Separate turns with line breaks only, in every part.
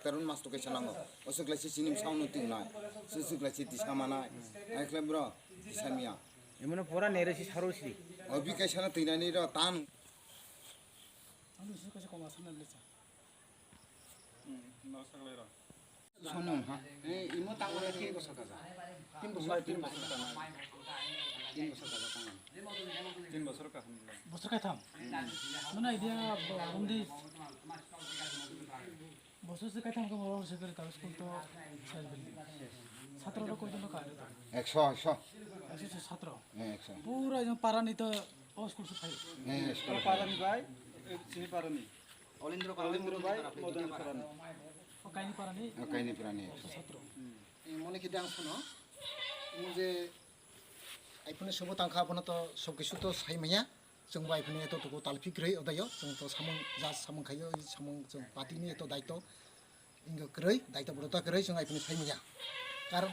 Karun mas to kaisa nango. Osok lasi sinim saunu tingnai. Susuk lasi tisamanai. Ekle bro tisamia.
Emang pura neresi sarusi.
Obi kaisa na tinani ro tan. Sonum ha.
Imo tanggal ini bosok aja. Tim bosok tangan.
3 বছর কাজ
বছর খাইতাম মানে ইডিয়া বন্দি বছর সে খাইতাম কো বড় সে করে তার স্কুল তো শেষ বিল ছাত্ররা কয়জন কাজ
100
ছাত্র
100
পুরো একদম পারানি তো ও স্কুল সে খাই
স্কুল পারানি ভাই চিনি পারানি অলিন্দ্র ভাই মদন পারানি
ও কাইনি পারানি
kaini prani
ছাত্র
মনে কি দাম শুনো যে आइफोन सबो तांखा आपन तो सब किसु तो साइमाया जों बाइफोन एतो तो तालफिग्रै अदायो जों तो सामं जा सामं खायो सामं जों पार्टीनि एतो दायित्व इंग ग्रै दायित्व बरता ग्रै जों आइफोन साइमाया कार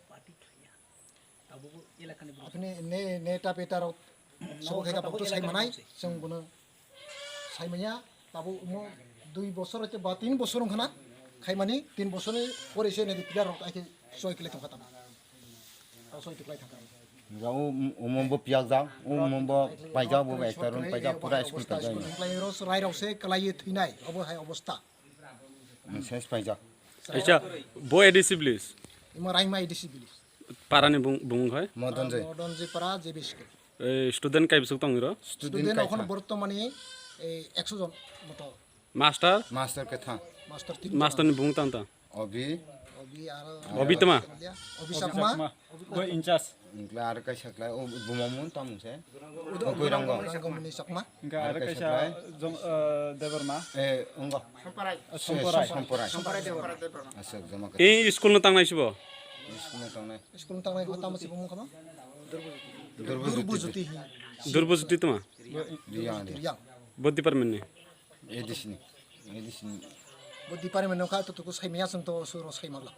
पार्टी खाया ताबो एलाकानि
आपनि नेटा पेटाराव सब खायगा बक्तो साइमानाय जों बनो साइमाया ताबो मो 2 বছর হতে বা 3 বছর ओंखाना खायमानि 3 বছরनि परेसे ने पिलार आके सय किलो थांखाता सय kilo थांखा
Gau umumbo piak jang, umumbo pajak bo ektarun pajak pura school pajak.
Players rairaw se kalai thinai obo hai obostha.
Ses pajak.
আচ্ছা বই এডিসিবলিস
Imo raimai disability.
পারানি বুং হয়
Modon je.
Modon je para je bisk.
Student কাইবসুক তংর
Student okhon bortomani 100 জন মতো
master
Master ke tha.
master 3
master নি বুং তান্তা
Obi
obi aro
অবিতমা
obi sakma
বই in charge
ingla ar kai sakla o bumamun tamu se. Koi ranggo.
komuni sakma
ఇంకా అరకైసా దేవర్మా
Ungo.
సంపరాయ్
Asok jama ke.
এই school ন তাংনাইছিব
School tang nai.
school tang nai hota masi bumung kama
Durbu
bujuti hi
দুর্বজুতি তোমা
Riang.
yang
বদ department নি
Edisini. Edisini.
bodi pare menokha to to saimaya sung to suro saimagla